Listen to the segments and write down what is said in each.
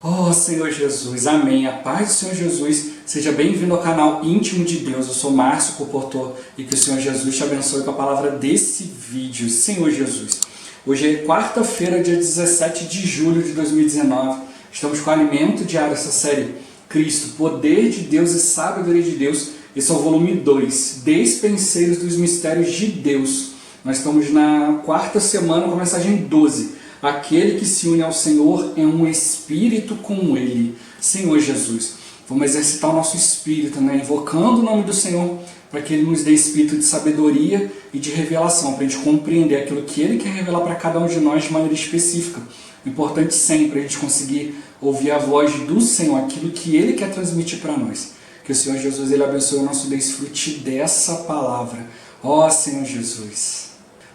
Oh, Senhor Jesus, amém. A paz do Senhor Jesus, seja bem-vindo ao canal Íntimo de Deus. Eu sou Márcio Comportor e que o Senhor Jesus te abençoe com a palavra desse vídeo. Senhor Jesus, hoje é quarta-feira, dia 17 de julho de 2019. Estamos com o alimento diário dessa série Cristo, Poder de Deus e Sabedoria de Deus. Esse é o volume 2, Despenseiros dos Mistérios de Deus. Nós estamos na quarta semana com a mensagem 12. Aquele que se une ao Senhor é um espírito com Ele. Senhor Jesus, vamos exercitar o nosso espírito, invocando o nome do Senhor, para que Ele nos dê espírito de sabedoria e de revelação, para a gente compreender aquilo que Ele quer revelar para cada um de nós de maneira específica. O importante sempre é a gente conseguir ouvir a voz do Senhor, aquilo que Ele quer transmitir para nós. Que o Senhor Jesus Ele abençoe o nosso desfrute dessa palavra. Ó Senhor Jesus!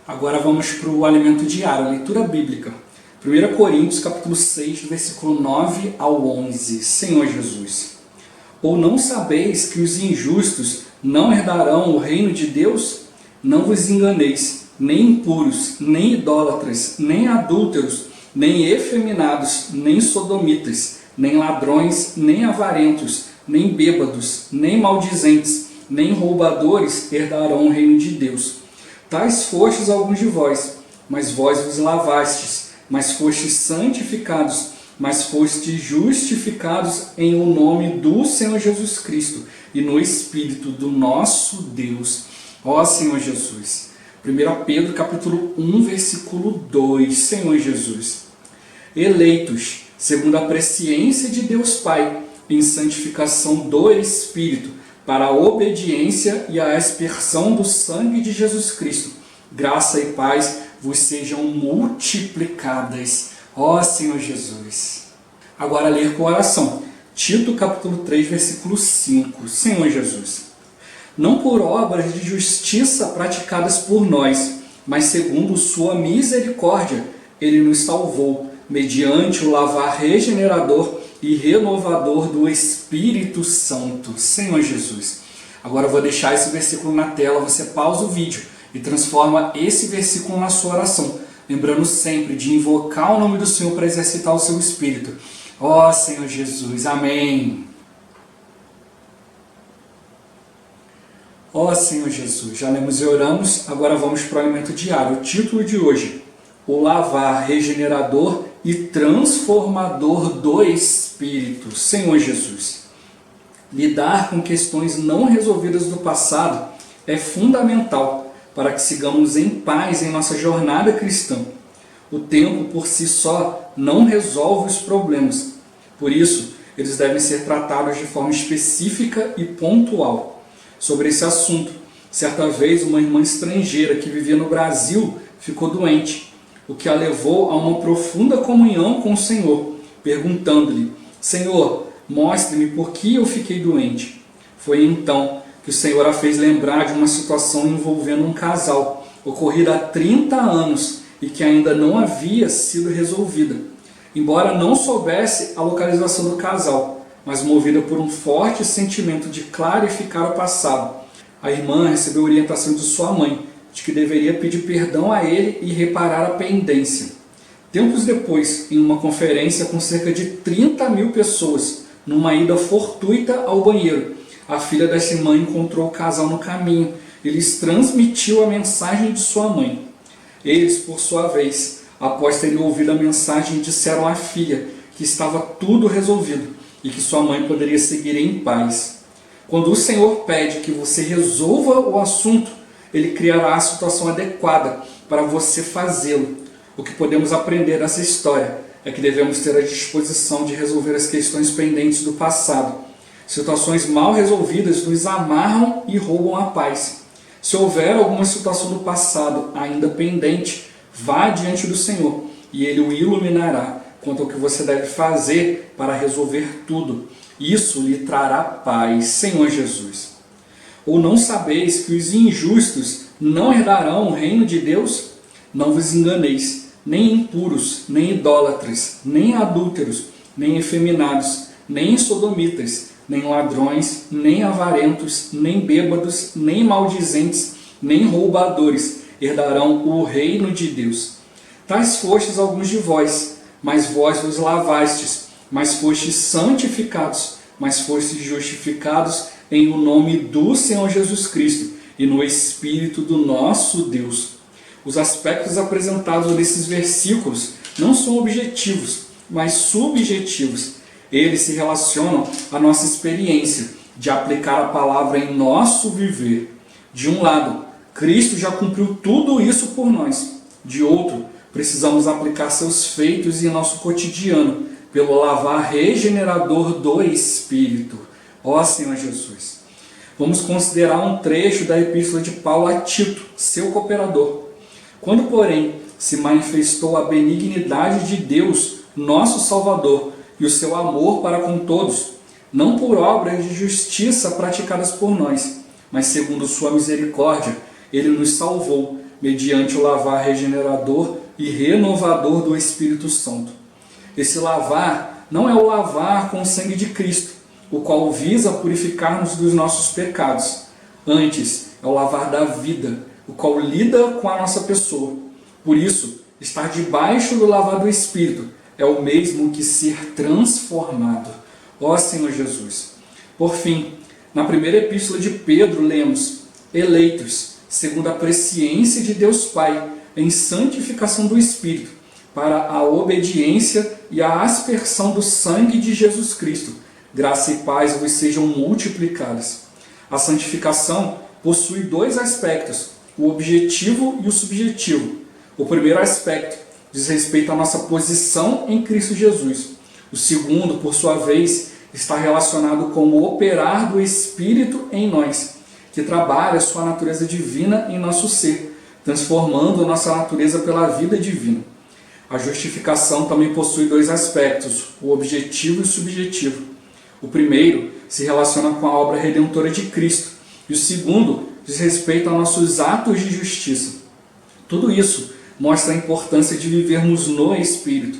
Agora vamos para o alimento diário, a leitura bíblica. 1 Coríntios, capítulo 6, versículo 9 ao 11. Senhor Jesus. Ou não sabeis que os injustos não herdarão o reino de Deus? Não vos enganeis, nem impuros, nem idólatras, nem adúlteros, nem efeminados, nem sodomitas, nem ladrões, nem avarentos, nem bêbados, nem maldizentes, nem roubadores herdarão o reino de Deus. Tais fostes alguns de vós, mas vós vos lavastes, mas fostes santificados, mas fostes justificados em o nome do Senhor Jesus Cristo e no Espírito do nosso Deus. Ó Senhor Jesus. 1 Pedro capítulo 1, versículo 2. Senhor Jesus. Eleitos, segundo a presciência de Deus Pai, em santificação do Espírito, para a obediência e a aspersão do sangue de Jesus Cristo. Graça e paz vos sejam multiplicadas. Ó Senhor Jesus. Agora ler com oração. Tito capítulo 3, versículo 5. Senhor Jesus. Não por obras de justiça praticadas por nós, mas segundo sua misericórdia, Ele nos salvou, mediante o lavar regenerador e renovador do Espírito Santo. Senhor Jesus. Agora eu vou deixar esse versículo na tela, você pausa o vídeo e transforma esse versículo na sua oração, lembrando sempre de invocar o nome do Senhor para exercitar o seu Espírito. Ó Senhor Jesus, amém. Ó Senhor Jesus, já lemos e oramos, agora vamos para o alimento diário. O título de hoje, o lavar regenerador e transformador do Espírito. Senhor Jesus. Lidar com questões não resolvidas do passado é fundamental para que sigamos em paz em nossa jornada cristã. O tempo por si só não resolve os problemas. Por isso, eles devem ser tratados de forma específica e pontual. Sobre esse assunto, certa vez uma irmã estrangeira que vivia no Brasil ficou doente, o que a levou a uma profunda comunhão com o Senhor, perguntando-lhe: Senhor, mostre-me por que eu fiquei doente. Foi então que o Senhor a fez lembrar de uma situação envolvendo um casal, ocorrida há 30 anos e que ainda não havia sido resolvida. Embora não soubesse a localização do casal, mas movida por um forte sentimento de clarificar o passado, a irmã recebeu orientação de sua mãe, de que deveria pedir perdão a ele e reparar a pendência. Tempos depois, em uma conferência com cerca de 30 mil pessoas, numa ida fortuita ao banheiro, a filha dessa irmã encontrou o casal no caminho e lhes transmitiu a mensagem de sua mãe. Eles, por sua vez, após terem ouvido a mensagem, disseram à filha que estava tudo resolvido e que sua mãe poderia seguir em paz. Quando o Senhor pede que você resolva o assunto, Ele criará a situação adequada para você fazê-lo. O que podemos aprender dessa história é que devemos ter a disposição de resolver as questões pendentes do passado. Situações mal resolvidas nos amarram e roubam a paz. Se houver alguma situação do passado ainda pendente, vá diante do Senhor e Ele o iluminará quanto ao que você deve fazer para resolver tudo. Isso lhe trará paz, Senhor Jesus. Ou não sabeis que os injustos não herdarão o reino de Deus? Não vos enganeis, nem impuros, nem idólatras, nem adúlteros, nem efeminados, nem sodomitas, nem ladrões, nem avarentos, nem bêbados, nem maldizentes, nem roubadores herdarão o reino de Deus. Tais fostes alguns de vós, mas vós vos lavastes, mas fostes santificados, mas fostes justificados em o nome do Senhor Jesus Cristo e no Espírito do nosso Deus. Os aspectos apresentados nesses versículos não são objetivos, mas subjetivos. Eles se relacionam à nossa experiência de aplicar a palavra em nosso viver. De um lado, Cristo já cumpriu tudo isso por nós. De outro, precisamos aplicar seus feitos em nosso cotidiano, pelo lavar regenerador do Espírito. Ó Senhor Jesus! Vamos considerar um trecho da epístola de Paulo a Tito, seu cooperador. Quando, porém, se manifestou a benignidade de Deus, nosso Salvador, e o seu amor para com todos, não por obras de justiça praticadas por nós, mas segundo sua misericórdia, ele nos salvou, mediante o lavar regenerador e renovador do Espírito Santo. Esse lavar não é o lavar com o sangue de Cristo, o qual visa purificar-nos dos nossos pecados. Antes, é o lavar da vida, o qual lida com a nossa pessoa. Por isso, estar debaixo do lavar do Espírito é o mesmo que ser transformado. Ó Senhor Jesus! Por fim, na primeira epístola de Pedro, lemos: eleitos, segundo a presciência de Deus Pai, em santificação do Espírito, para a obediência e a aspersão do sangue de Jesus Cristo. Graça e paz vos sejam multiplicadas. A santificação possui dois aspectos, o objetivo e o subjetivo. O primeiro aspecto diz respeito à nossa posição em Cristo Jesus. O segundo, por sua vez, está relacionado com o operar do Espírito em nós, que trabalha a sua natureza divina em nosso ser, transformando a nossa natureza pela vida divina. A justificação também possui dois aspectos, o objetivo e o subjetivo. O primeiro se relaciona com a obra redentora de Cristo, e o segundo diz respeito a nossos atos de justiça. Tudo isso mostra a importância de vivermos no Espírito,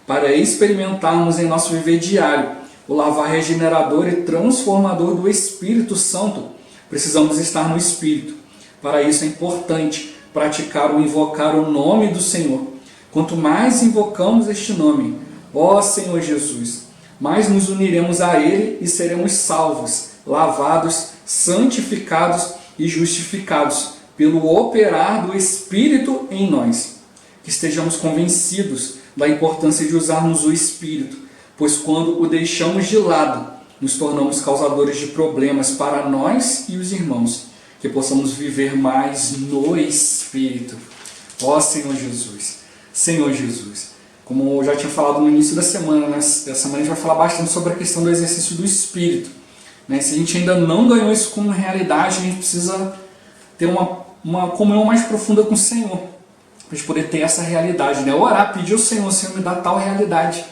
para experimentarmos em nosso viver diário o lavar regenerador e transformador do Espírito Santo. Precisamos estar no Espírito. Para isso é importante praticar ou invocar o nome do Senhor. Quanto mais invocamos este nome, ó Senhor Jesus, mais nos uniremos a Ele e seremos salvos, lavados, santificados e justificados pelo operar do Espírito em nós. Que estejamos convencidos da importância de usarmos o Espírito, pois quando o deixamos de lado, nos tornamos causadores de problemas para nós e os irmãos. Que possamos viver mais no Espírito. Ó Senhor Jesus! Senhor Jesus! Como eu já tinha falado no início da semana, essa semana a gente vai falar bastante sobre a questão do exercício do Espírito. Se a gente ainda não ganhou isso como realidade, a gente precisa ter uma comunhão mais profunda com o Senhor, para a gente poder ter essa realidade, orar, pedir ao Senhor, Senhor, me dá tal realidade,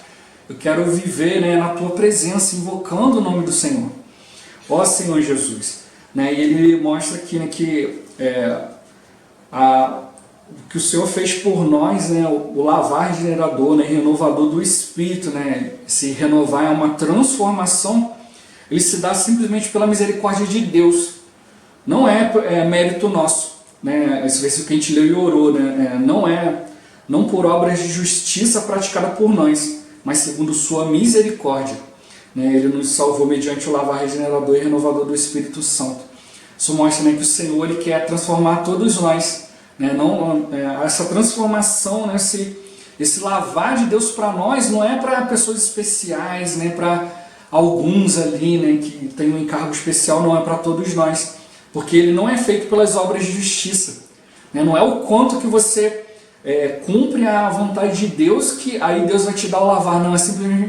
eu quero viver na tua presença, invocando o nome do Senhor, ó Senhor Jesus, e ele mostra aqui que o que o Senhor fez por nós, o lavar regenerador, renovador do Espírito, se renovar é uma transformação, ele se dá simplesmente pela misericórdia de Deus, não é mérito nosso, esse versículo que a gente leu e orou, não por obras de justiça praticada por nós, mas segundo sua misericórdia. Ele nos salvou mediante o lavar regenerador e renovador do Espírito Santo. Isso mostra que o Senhor ele quer transformar todos nós. Essa transformação, esse lavar de Deus para nós não é para pessoas especiais, para alguns ali que têm um encargo especial, não é para todos nós. Porque ele não é feito pelas obras de justiça. Não é o quanto que você cumpre a vontade de Deus que aí Deus vai te dar o lavar. Não, é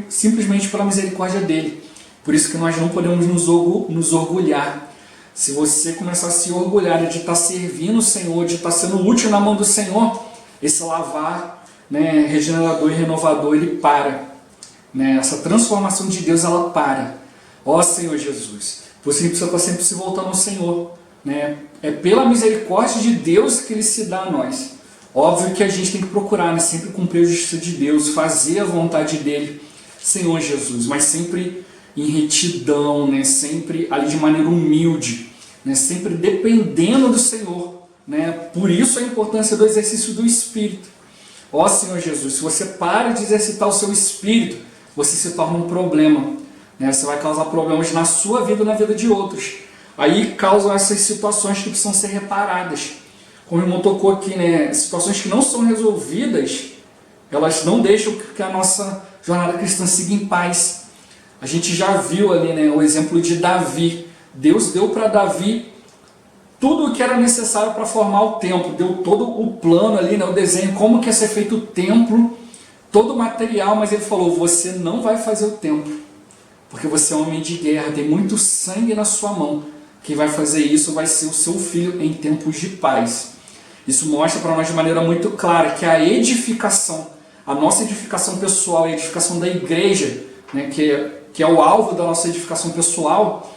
simplesmente pela misericórdia dele. Por isso que nós não podemos nos orgulhar. Se você começar a se orgulhar de estar servindo o Senhor, de estar sendo útil na mão do Senhor, esse lavar regenerador e renovador, ele para. Essa transformação de Deus, ela para. Ó Senhor Jesus, você precisa estar sempre se voltando ao Senhor. É pela misericórdia de Deus que ele se dá a nós. Óbvio que a gente tem que procurar sempre cumprir a justiça de Deus, fazer a vontade dele, Senhor Jesus, mas sempre em retidão, sempre ali de maneira humilde, sempre dependendo do Senhor. Por isso a importância do exercício do Espírito. Ó Senhor Jesus, se você para de exercitar o seu Espírito, você se torna um problema, né? Você vai causar problemas na sua vida e na vida de outros. Aí causam essas situações que precisam ser reparadas. Como o irmão tocou aqui, né? Situações que não são resolvidas, elas não deixam que a nossa jornada cristã siga em paz. A gente já viu ali, né, o exemplo de Davi. Deus deu para Davi tudo o que era necessário para formar o templo, deu todo o plano ali, né, o desenho, como que ia ser feito o templo, todo o material, mas ele falou, você não vai fazer o templo, porque você é um homem de guerra, tem muito sangue na sua mão. Quem vai fazer isso vai ser o seu filho em tempos de paz. Isso mostra para nós de maneira muito clara que a edificação, a nossa edificação pessoal, a edificação da igreja, né, que é o alvo da nossa edificação pessoal,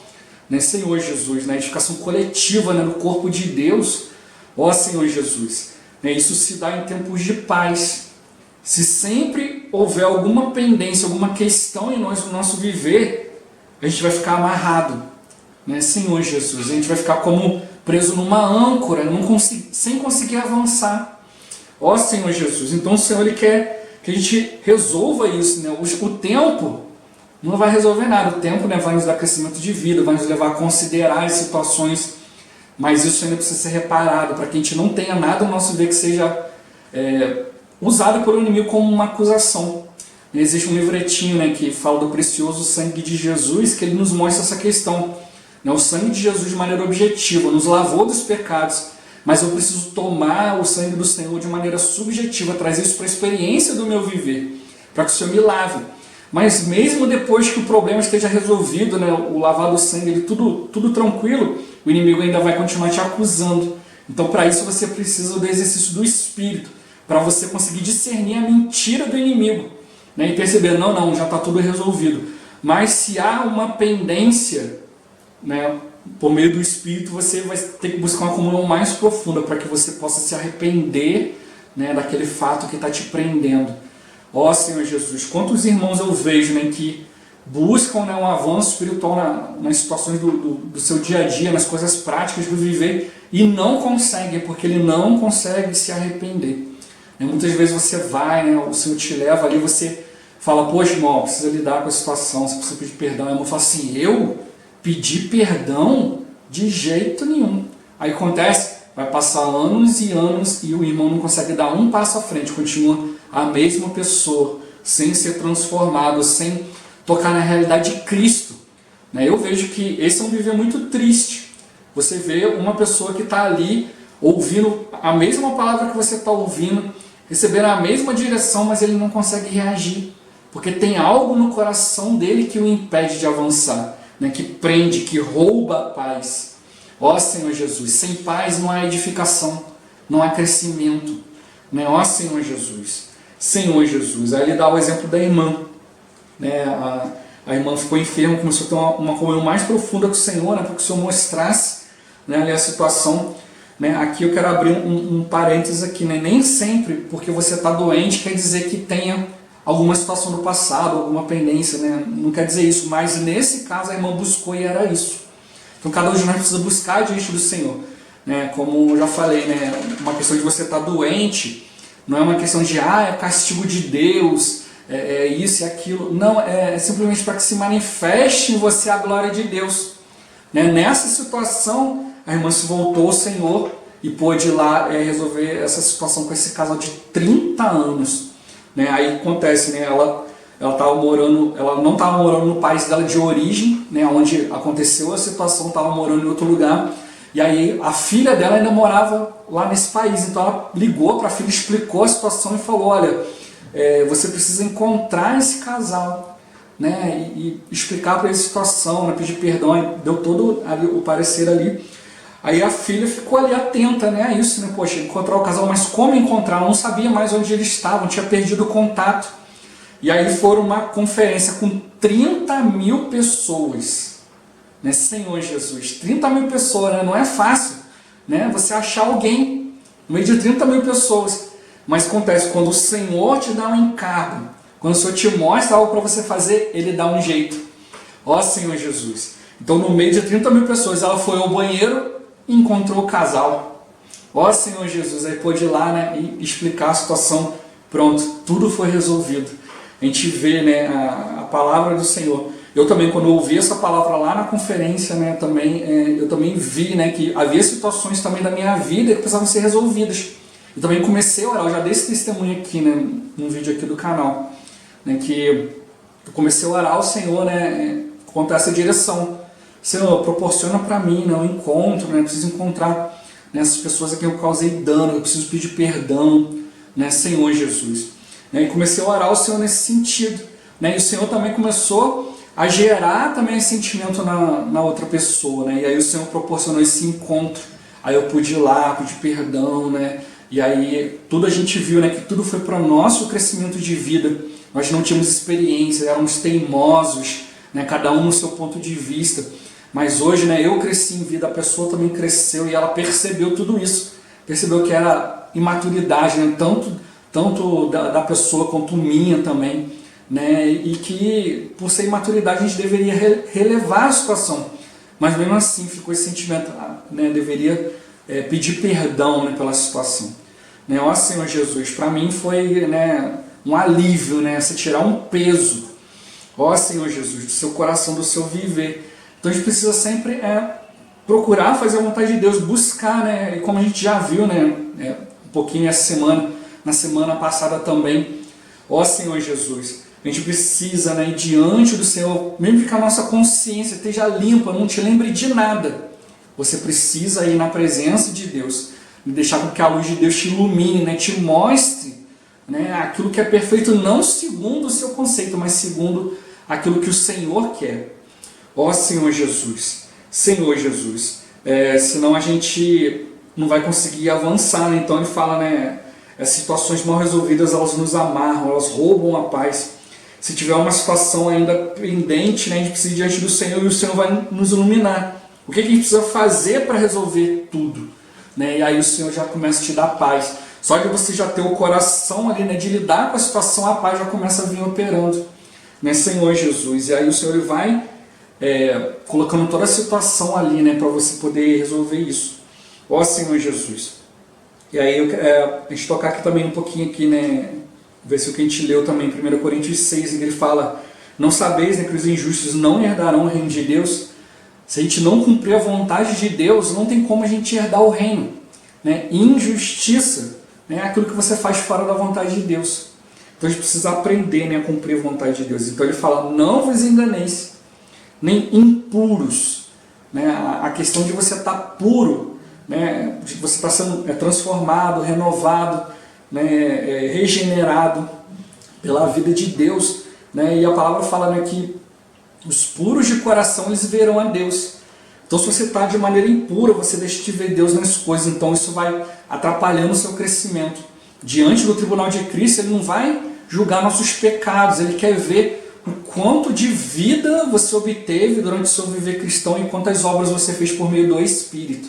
né, Senhor Jesus, na edificação coletiva, né, no corpo de Deus, ó Senhor Jesus, né, isso se dá em tempos de paz. Se sempre houver alguma pendência, alguma questão em nós, no nosso viver, a gente vai ficar amarrado, né, Senhor Jesus, a gente vai ficar como preso numa âncora, sem conseguir avançar. Ó Senhor Jesus, então o Senhor ele quer que a gente resolva isso, né? O tempo não vai resolver nada, o tempo, né, vai nos dar crescimento de vida, vai nos levar a considerar as situações, mas isso ainda precisa ser reparado, para que a gente não tenha nada no nosso ver que seja usado pelo inimigo como uma acusação. Existe um livretinho, né, que fala do precioso sangue de Jesus, que ele nos mostra essa questão. O sangue de Jesus de maneira objetiva nos lavou dos pecados, mas eu preciso tomar o sangue do Senhor de maneira subjetiva, trazer isso para a experiência do meu viver, para que o Senhor me lave. Mas mesmo depois que o problema esteja resolvido, né, o lavar do sangue, tudo tranquilo, o inimigo ainda vai continuar te acusando. Então para isso você precisa do exercício do Espírito, para você conseguir discernir a mentira do inimigo, né, e perceber, não, já está tudo resolvido. Mas se há uma pendência, né, por meio do Espírito, você vai ter que buscar uma comunhão mais profunda para que você possa se arrepender, né, daquele fato que está te prendendo. Ó Senhor Jesus, quantos irmãos eu vejo, né, que buscam, né, um avanço espiritual nas situações do seu dia a dia, nas coisas práticas do viver, e não conseguem, porque ele não consegue se arrepender. E muitas vezes você vai, né, o Senhor te leva ali, você fala, poxa irmão, precisa lidar com a situação, você precisa pedir perdão. E o irmão fala assim, eu pedir perdão? De jeito nenhum. Aí acontece, vai passar anos e anos e o irmão não consegue dar um passo à frente, continua a mesma pessoa, sem ser transformado, sem tocar na realidade de Cristo. Eu vejo que esse é um viver muito triste. Você vê uma pessoa que está ali ouvindo a mesma palavra que você está ouvindo, recebendo a mesma direção, mas ele não consegue reagir, porque tem algo no coração dele que o impede de avançar, né? Que prende, que rouba a paz. Ó Senhor Jesus, sem paz não há edificação, não há crescimento, né? Ó Senhor Jesus, Senhor Jesus. Aí ele dá o exemplo da irmã, né? A irmã ficou enferma, começou a ter uma comunhão mais profunda com o Senhor, né? Para que o Senhor mostrasse, né, ali a situação, né? Aqui eu quero abrir um parênteses aqui, né? Nem sempre porque você está doente quer dizer que tenha alguma situação do passado, alguma pendência, né? Não quer dizer isso, mas nesse caso a irmã buscou e era isso. Então cada um de nós precisa buscar diante do Senhor, né? Como eu já falei, né? Uma questão de você estar doente não é uma questão de é castigo de Deus, é isso e aquilo. Não, é simplesmente para que se manifeste em você a glória de Deus, né? Nessa situação a irmã se voltou ao Senhor e pôde ir lá resolver essa situação com esse casal de 30 anos. Né? Aí acontece, né? Ela não estava morando no país dela de origem, né? Onde aconteceu a situação, estava morando em outro lugar. E aí a filha dela ainda morava lá nesse país. Então ela ligou para a filha, explicou a situação e falou, olha, você precisa encontrar esse casal, né? E explicar para ele a situação, né? Pedir perdão, aí deu todo ali, o parecer ali. Aí a filha ficou ali atenta, né, a isso, né? Poxa, encontrar o casal, mas como encontrar? Ela não sabia mais onde eles estavam, tinha perdido o contato. E aí foram uma conferência com 30 mil pessoas, né? Senhor Jesus, 30 mil pessoas, né? Não é fácil, né? Você achar alguém no meio de 30 mil pessoas. Mas acontece, quando o Senhor te dá um encargo, quando o Senhor te mostra algo para você fazer, Ele dá um jeito. Ó Senhor Jesus. Então no meio de 30 mil pessoas, ela foi ao banheiro, encontrou o casal. Ó Senhor Jesus, aí pôde ir lá, né, e explicar a situação. Pronto, tudo foi resolvido. a gente vê, né, a palavra do Senhor. Eu também, quando eu ouvi essa palavra lá na conferência, né, eu também vi, né, que havia situações também da minha vida que precisavam ser resolvidas. Eu também comecei a orar, eu já dei esse testemunho aqui, né, num vídeo aqui do canal, né, que eu comecei a orar ao Senhor, né, quanto a essa direção. Senhor, proporciona para mim, né, um encontro, né, eu preciso encontrar, né, essas pessoas a quem eu causei dano, eu preciso pedir perdão, né, Senhor Jesus. Né, e comecei a orar ao Senhor nesse sentido, né, e o Senhor também começou a gerar também esse sentimento na outra pessoa, né, e aí o Senhor proporcionou esse encontro, aí eu pude ir lá, pedir perdão, né, e aí tudo a gente viu, né, que tudo foi para o nosso crescimento de vida. Nós não tínhamos experiência, éramos teimosos, né, cada um no seu ponto de vista. Mas hoje, né, eu cresci em vida, a pessoa também cresceu e ela percebeu tudo isso. Percebeu que era imaturidade, né, tanto da pessoa quanto minha também. Né, e que por ser imaturidade a gente deveria relevar a situação. Mas mesmo assim ficou esse sentimento, né, deveria pedir perdão, né, pela situação. Né, ó Senhor Jesus, para mim foi, né, um alívio, né, você tirar um peso, ó Senhor Jesus, do seu coração, do seu viver. Então a gente precisa sempre procurar fazer a vontade de Deus, buscar, né, e como a gente já viu, né, um pouquinho essa semana, na semana passada também, ó Senhor Jesus, a gente precisa, né, ir diante do Senhor, mesmo que a nossa consciência esteja limpa, não te lembre de nada, você precisa ir na presença de Deus, e deixar com que a luz de Deus te ilumine, né, te mostre, né, aquilo que é perfeito, não segundo o seu conceito, mas segundo aquilo que o Senhor quer. Ó Senhor Jesus, senão a gente não vai conseguir avançar, né? Então ele fala, né, as situações mal resolvidas, elas nos amarram, elas roubam a paz. Se tiver uma situação ainda pendente, né, a gente precisa ir diante do Senhor e o Senhor vai nos iluminar. O que a gente precisa fazer para resolver tudo? Né? E aí o Senhor já começa a te dar paz. Só que você já ter o coração ali, né, de lidar com a situação, a paz já começa a vir operando, né, Senhor Jesus. E aí o Senhor vai colocando toda a situação ali, né, para você poder resolver isso. Ó Senhor Jesus. E aí a gente tocar aqui também um pouquinho aqui, né, ver se o que a gente leu também, 1 Coríntios 6, em que ele fala: não sabeis, né, que os injustos não herdarão o reino de Deus? Se a gente não cumprir a vontade de Deus, não tem como a gente herdar o reino. Né? Injustiça, né, é aquilo que você faz fora da vontade de Deus. Então a gente precisa aprender, né, a cumprir a vontade de Deus. Então ele fala: não vos enganeis, nem impuros. Né? A questão de você estar puro, né, de você estar sendo transformado, renovado, né, regenerado pela vida de Deus. Né? E a palavra fala, né, que os puros de coração, eles verão a Deus. Então se você está de maneira impura, você deixa de ver Deus nas coisas. Então isso vai atrapalhando o seu crescimento. Diante do tribunal de Cristo, Ele não vai julgar nossos pecados. Ele quer ver o quanto de vida você obteve durante o seu viver cristão e quantas obras você fez por meio do Espírito.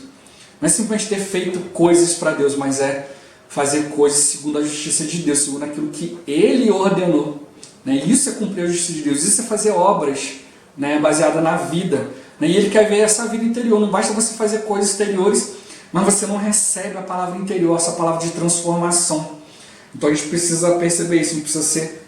Não é simplesmente ter feito coisas para Deus, mas é fazer coisas segundo a justiça de Deus, segundo aquilo que Ele ordenou. Né? Isso é cumprir a justiça de Deus, isso é fazer obras, né, baseada na vida. Né? E Ele quer ver essa vida interior. Não basta você fazer coisas exteriores, mas você não recebe a palavra interior, essa palavra de transformação. Então a gente precisa perceber isso, a gente precisa ser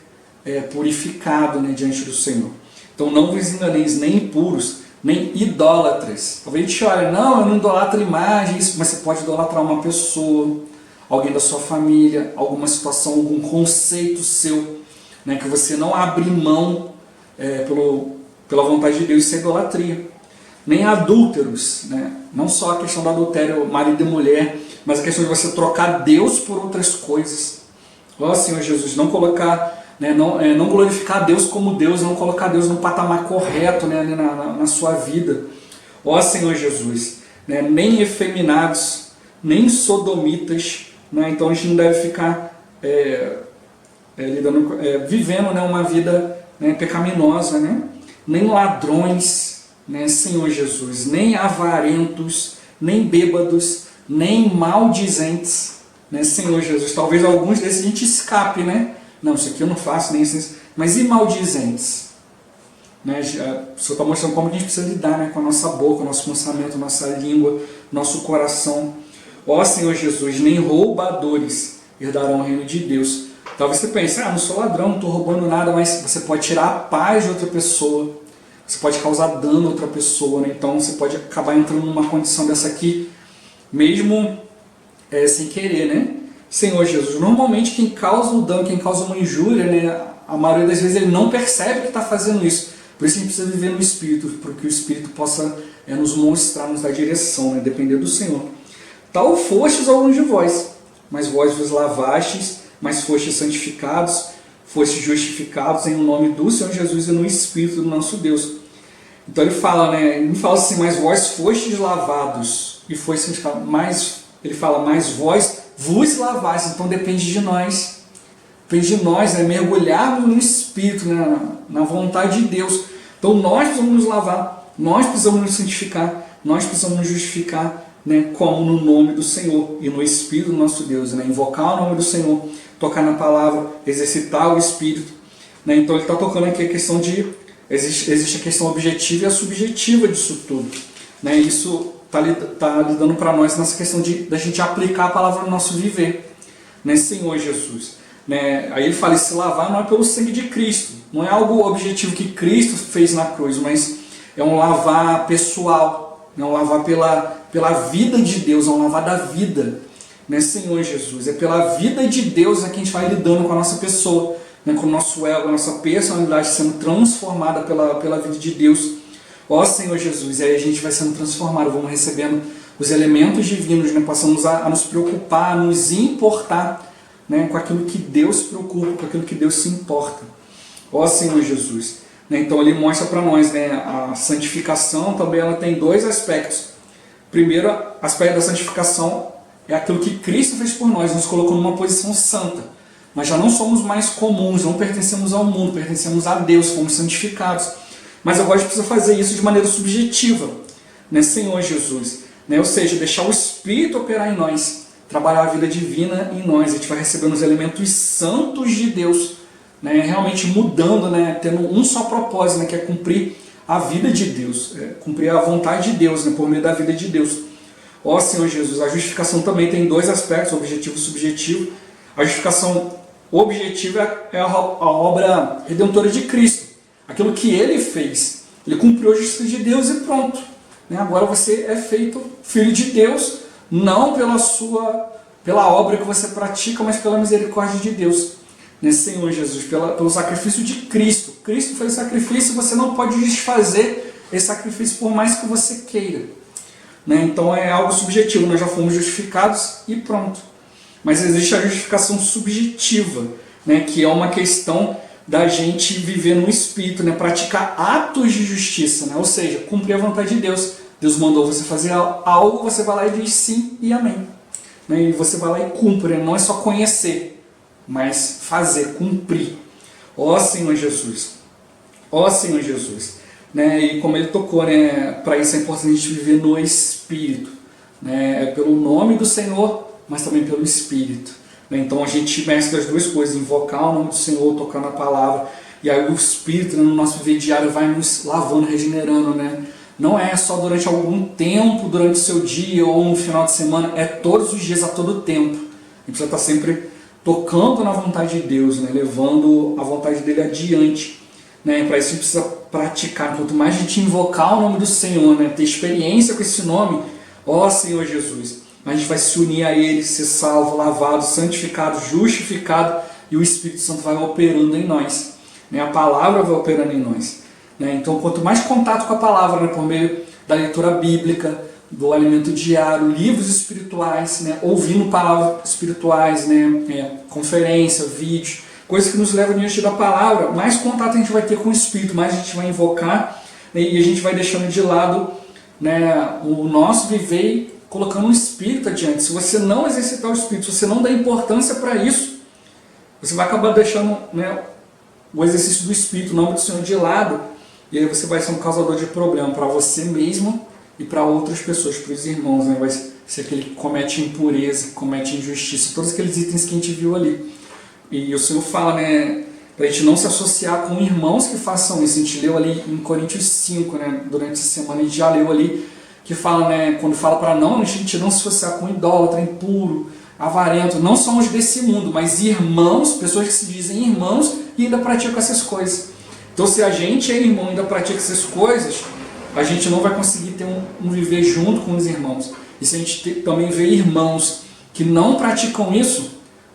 purificado, né, diante do Senhor. Então não vos enganeis, nem impuros, nem idólatras. Talvez a gente olhe, não, eu não idolatro imagens, mas você pode idolatrar uma pessoa, alguém da sua família, alguma situação, algum conceito seu, né, que você não abre mão pela vontade de Deus. Isso é idolatria. Nem adúlteros, né? Não só a questão do adultério, marido e mulher, mas a questão de você trocar Deus por outras coisas. Ó Senhor Jesus, não colocar, né, não glorificar Deus como Deus, não colocar Deus no patamar correto, né, ali na sua vida. Ó Senhor Jesus, né, nem efeminados, nem sodomitas, né? Então a gente não deve ficar vivendo, né, uma vida, né, pecaminosa, né? Nem ladrões, né, Senhor Jesus, nem avarentos, nem bêbados, nem maldizentes, né, Senhor Jesus. Talvez alguns desses a gente escape, né? Não, isso aqui eu não faço, nem isso. Mas e maldizentes? Né? O Senhor está mostrando como a gente precisa lidar, né, com a nossa boca, o nosso pensamento, nossa língua, nosso coração. Ó Senhor Jesus, nem roubadores herdarão o reino de Deus. Talvez você pense, não sou ladrão, não estou roubando nada, mas você pode tirar a paz de outra pessoa, você pode causar dano a outra pessoa, né? Então você pode acabar entrando numa condição dessa aqui, mesmo sem querer, né? Senhor Jesus, normalmente quem causa o dano, quem causa uma injúria, né, a maioria das vezes ele não percebe que está fazendo isso. Por isso a gente precisa viver no Espírito, para que o Espírito possa nos mostrar, nos dar direção, né, depender do Senhor. Tal fostes alguns de vós, mas vós vos lavastes, mas fostes santificados, fostes justificados em nome do Senhor Jesus e no Espírito do nosso Deus. Então ele fala, né, ele não fala assim, mas vós fostes lavados e foi santificado, mas ele fala, mas vós vos lavastes, então depende de nós. Depende de nós, né, mergulharmos no Espírito, né, na vontade de Deus. Então nós precisamos nos lavar, nós precisamos nos santificar, nós precisamos nos justificar, né, como no nome do Senhor e no Espírito do nosso Deus, né, invocar o nome do Senhor, tocar na palavra, exercitar o Espírito, né. Então ele está tocando aqui a questão de, existe a questão objetiva e a subjetiva disso tudo, né. Isso está lidando para nós nessa questão da gente aplicar a palavra no nosso viver, né, Senhor Jesus, né. Aí ele fala, se lavar não é pelo sangue de Cristo, não é algo objetivo que Cristo fez na cruz, mas é um lavar pessoal, é um lavar pela vida de Deus, é um lavar da vida, né, Senhor Jesus. É pela vida de Deus que a gente vai lidando com a nossa pessoa, né, com o nosso ego, a nossa personalidade sendo transformada pela vida de Deus. Ó Senhor Jesus, e aí a gente vai sendo transformado, vamos recebendo os elementos divinos, né, passamos a nos preocupar, a nos importar, né, com aquilo que Deus se preocupa, com aquilo que Deus se importa. Ó Senhor Jesus. Né, então ele mostra para nós, né, a santificação também ela tem dois aspectos. Primeiro aspecto da santificação é aquilo que Cristo fez por nós, nos colocou numa posição santa. Nós já não somos mais comuns, não pertencemos ao mundo, pertencemos a Deus, fomos santificados. Mas agora a gente precisa fazer isso de maneira subjetiva, né, Senhor Jesus. Né, ou seja, deixar o Espírito operar em nós, trabalhar a vida divina em nós. A gente vai recebendo os elementos santos de Deus, né, realmente mudando, né, tendo um só propósito, né, que é cumprir a vida de Deus, cumprir a vontade de Deus, né, por meio da vida de Deus. Ó Senhor Jesus, a justificação também tem dois aspectos, objetivo e subjetivo. A justificação objetiva é a obra redentora de Cristo. Aquilo que Ele fez. Ele cumpriu a justiça de Deus e pronto. Né? Agora você é feito filho de Deus, não pela obra que você pratica, mas pela misericórdia de Deus. Né, Senhor Jesus, pelo sacrifício de Cristo. Cristo fez o sacrifício e você não pode desfazer esse sacrifício por mais que você queira. Né? Então é algo subjetivo, nós já fomos justificados e pronto. Mas existe a justificação subjetiva, né, que é uma questão da gente viver no Espírito, né, praticar atos de justiça, né, ou seja, cumprir a vontade de Deus. Deus mandou você fazer algo, você vai lá e diz sim e amém. Né, e você vai lá e cumpre, né, não é só conhecer, mas fazer, cumprir. Ó Senhor Jesus, ó Senhor Jesus. Né, e como ele tocou, né, para isso é importante a gente viver no Espírito. Né, é pelo nome do Senhor, mas também pelo Espírito. Então a gente mescla as duas coisas, invocar o nome do Senhor, tocar na palavra, e aí o Espírito, né, no nosso viver diário vai nos lavando, regenerando. Né? Não é só durante algum tempo, durante o seu dia ou no final de semana, é todos os dias, a todo tempo. A gente precisa estar sempre tocando na vontade de Deus, né, levando a vontade dele adiante. Né? Para isso a gente precisa praticar. Quanto mais a gente invocar o nome do Senhor, né, ter experiência com esse nome, ó Senhor Jesus, a gente vai se unir a Ele, ser salvo, lavado, santificado, justificado, e o Espírito Santo vai operando em nós. Né? A palavra vai operando em nós. Né? Então, quanto mais contato com a palavra, né, por meio da leitura bíblica, do alimento diário, livros espirituais, né, ouvindo palavras espirituais, né, conferência, vídeo, coisas que nos levam diante da palavra, mais contato a gente vai ter com o Espírito, mais a gente vai invocar, né, e a gente vai deixando de lado, né, o nosso viver, colocando o Espírito adiante. Se você não exercitar o Espírito, se você não dá importância para isso, você vai acabar deixando, né, o exercício do Espírito, o nome do Senhor, de lado, e aí você vai ser um causador de problema para você mesmo e para outras pessoas, para os irmãos. Né? Vai ser aquele que comete impureza, que comete injustiça, todos aqueles itens que a gente viu ali. E o Senhor fala, né, para a gente não se associar com irmãos que façam isso. A gente leu ali em Coríntios 5, né, durante essa semana, a gente já leu ali, que fala, né, quando fala para a gente não se associar com idólatra, impuro, avarentos, não somos desse mundo, mas irmãos, pessoas que se dizem irmãos e ainda praticam essas coisas. Então, se a gente é irmão e ainda pratica essas coisas, a gente não vai conseguir ter um viver junto com os irmãos. E se a gente também vê irmãos que não praticam isso,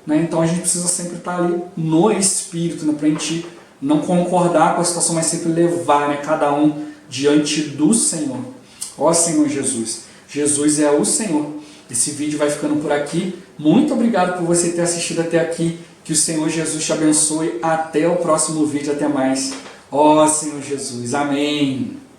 né, então a gente precisa sempre estar ali no Espírito, né, para a gente não concordar com a situação, mas sempre levar, né, cada um diante do Senhor. Ó Senhor Jesus, Jesus é o Senhor. Esse vídeo vai ficando por aqui. Muito obrigado por você ter assistido até aqui. Que o Senhor Jesus te abençoe. Até o próximo vídeo. Até mais. Ó Senhor Jesus. Amém.